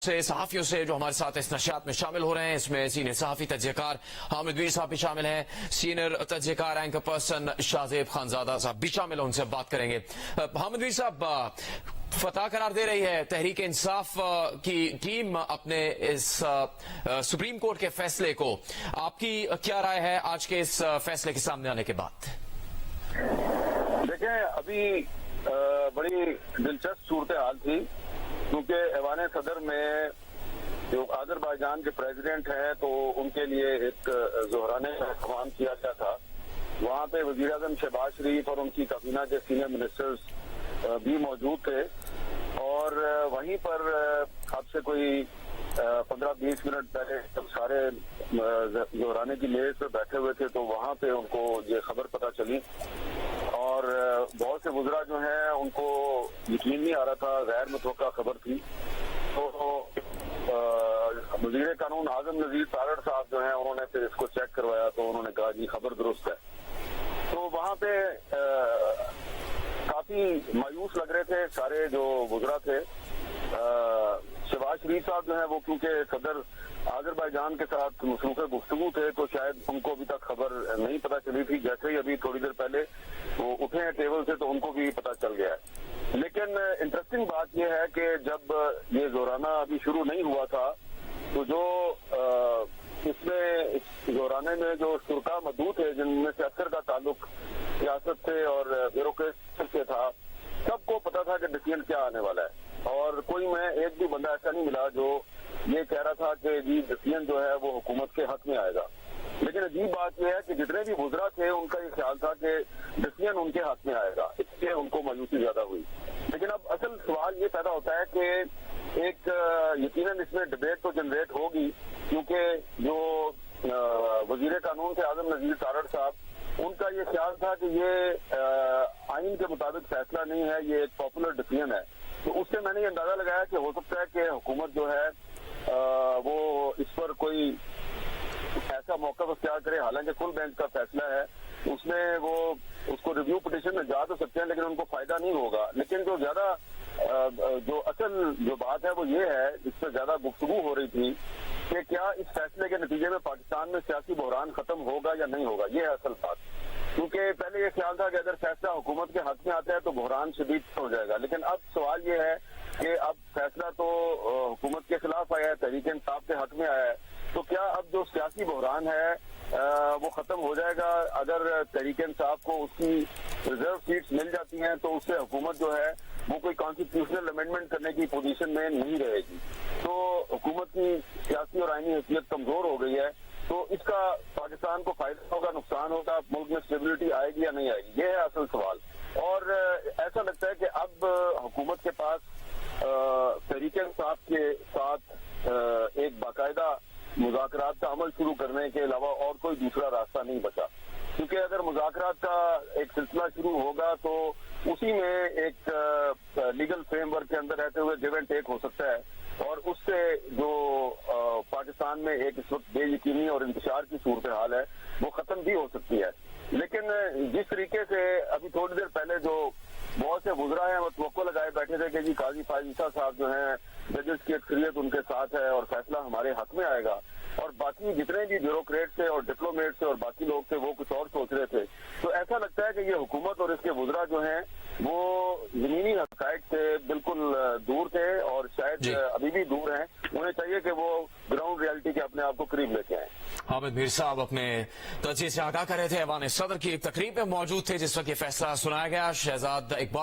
سے صحافیوں سے جو ہمارے ساتھ اس نشریات میں شامل ہو رہے ہیں، اس میں سینئر صحافی تجزیہ کار حامد میر صاحب بھی شامل ہیں، سینئر تجزیہ کار اینکر پرسن شاہزیب خانزادہ صاحب بھی شامل ہیں، ان سے بات کریں گے۔ حامد میر صاحب، فتح قرار دے رہی ہے تحریک انصاف کی ٹیم اپنے اس سپریم کورٹ کے فیصلے کو، آپ کی کیا رائے ہے آج کے اس فیصلے کے سامنے آنے کے بعد؟ دیکھیں، ابھی بڑی دلچسپ صورتحال تھی، کیونکہ ایوان صدر میں جو آذربائیجان کے پریزیڈنٹ ہیں تو ان کے لیے ایک ظہرانے کا اہتمام کیا گیا تھا۔ وہاں پہ وزیر اعظم شہباز شریف اور ان کی کابینہ کے سینئر منسٹرز بھی موجود تھے، اور وہیں پر اب سے کوئی 15-20 منٹ پہلے جب سارے ظہرانے کی میز پہ بیٹھے ہوئے تھے تو وہاں پہ ان کو یہ خبر پتہ چلی، اور بہت سے وزراء جو ہیں ان کو یقین نہیں آ رہا تھا، غیر متوقع خبر تھی۔ تو وزیر قانون اعظم نذیر تارڑ صاحب جو ہیں انہوں نے پھر اس کو چیک کروایا تو انہوں نے کہا جی خبر درست ہے۔ تو وہاں پہ کافی مایوس لگ رہے تھے سارے جو وزراء تھے۔ شہباز شریف صاحب جو ہیں وہ کیونکہ صدر آذربائیجان کے ساتھ مصروف گفتگو تھے تو شاید ان کو ابھی تک خبر نہیں پتہ چلی تھی، جیسے ہی ابھی تھوڑی دیر پہلے وہ اٹھے ہیں ٹیبل سے تو ان کو بھی پتہ چل گیا ہے۔ لیکن انٹرسٹنگ بات یہ ہے کہ جب یہ ظہرانہ ابھی شروع نہیں ہوا تھا تو جو اس ظہرانے میں جو شرکاء موجود تھے، جن میں سے اکثر کا تعلق سیاست سے اور بیوروکریسی سے تھا، سب کو پتا تھا کہ ڈسیزن کیا آنے والا ہے، اور کوئی میں ایک بھی بندہ ایسا نہیں ملا جو یہ کہہ رہا تھا کہ جی ڈسیزن جو ہے وہ حکومت کے حق میں آئے گا۔ لیکن عجیب بات یہ ہے کہ جتنے بھی وزراء تھے ان کا یہ خیال تھا کہ ڈسیزن ان کے حق میں آئے گا، اس سے ان کو مایوسی زیادہ ہوئی۔ لیکن اب اصل سوال یہ پیدا ہوتا ہے کہ ایک یقیناً اس میں ڈبیٹ تو جنریٹ ہوگی، کیونکہ جو وزیر قانون تھے اعظم نذیر تارڑ صاحب، ان کا یہ خیال تھا کہ یہ آئین کے مطابق فیصلہ نہیں ہے، یہ ایک پاپولر ڈسیزن ہے۔ تو اس سے میں نے یہ اندازہ لگایا کہ ہو سکتا ہے کہ حکومت جو ہے وہ اس پر کوئی ایسا موقف اختیار کرے، حالانکہ فل بینچ کا فیصلہ ہے، اس میں وہ اس کو ریویو پٹیشن میں جا تو سکتے ہیں لیکن ان کو فائدہ نہیں ہوگا۔ لیکن جو زیادہ جو اصل جو بات ہے وہ یہ ہے، جس پہ زیادہ گفتگو ہو رہی تھی کہ کیا اس فیصلے کے نتیجے میں پاکستان میں سیاسی بحران ختم ہوگا یا نہیں ہوگا، یہ ہے اصل بات۔ کیونکہ پہلے یہ خیال تھا کہ اگر فیصلہ حکومت کے حق میں آتا ہے تو بحران شدید ہو جائے گا، لیکن اب سوال یہ ہے کہ اب فیصلہ تو حکومت کے خلاف آیا ہے، تحریک انصاف کے حق میں آیا ہے، تو کیا اب جو سیاسی بحران ہے وہ ختم ہو جائے گا؟ اگر تحریک انصاف کو اس کی ریزرو سیٹس مل جاتی ہیں تو اس سے حکومت جو ہے وہ کوئی کانسٹیٹیوشنل امینڈمنٹ کرنے کی پوزیشن میں نہیں رہے گی، تو حکومت کی سیاسی اور آئینی حیثیت کمزور ہو گئی ہے، تو اس کا پاکستان کو فائدہ ہوگا، نقصان ہوگا، ملک میں اسٹیبلٹی آئے گی یا نہیں آئے گی، یہ ہے اصل سوال۔ اور ایسا لگتا ہے کہ اب حکومت کے پاس تحریک انصاف کے ساتھ ایک باقاعدہ مذاکرات کا عمل شروع کرنے کے علاوہ اور کوئی دوسرا راستہ نہیں بچا، کیونکہ اگر مذاکرات کا ایک سلسلہ شروع ہوگا تو اسی میں ایک لیگل فریم ورک کے اندر رہتے ہوئے گیو اینڈ ٹیک ہو سکتا ہے، اور اس سے جو پاکستان میں ایک اس وقت بے یقینی اور انتشار کی صورتحال ہے وہ ختم بھی ہو سکتی ہے۔ لیکن جس طریقے سے ابھی تھوڑی دیر پہلے جو بہت سے وزراء ہیں وہ توقع لگائے بیٹھے تھے کہ جی قاضی فائز عیسیٰ صاحب جو ہیں ججز کی اکثریت ان کے ساتھ ہے اور فیصلہ ہمارے حق میں آئے گا، اور باقی جتنے بھی بیوروکریٹ تھے اور ڈپلومیٹ تھے اور باقی لوگ تھے وہ کچھ اور سوچ رہے تھے، تو ایسا لگتا ہے کہ یہ حکومت اور اس کے وزراء جو ہیں وہ زمینی حقائق سے بالکل دور تھے اور شاید ابھی بھی دور ہیں، انہیں چاہیے کہ وہ گراؤنڈ ریالٹی کے اپنے آپ کو قریب لے کے آئیں۔ حامد میر صاحب اپنے تجزیے سے آگاہ کر رہے تھے، ایوان صدر کی ایک تقریب میں موجود تھے جس وقت یہ فیصلہ سنایا گیا۔ شہزاد اقبال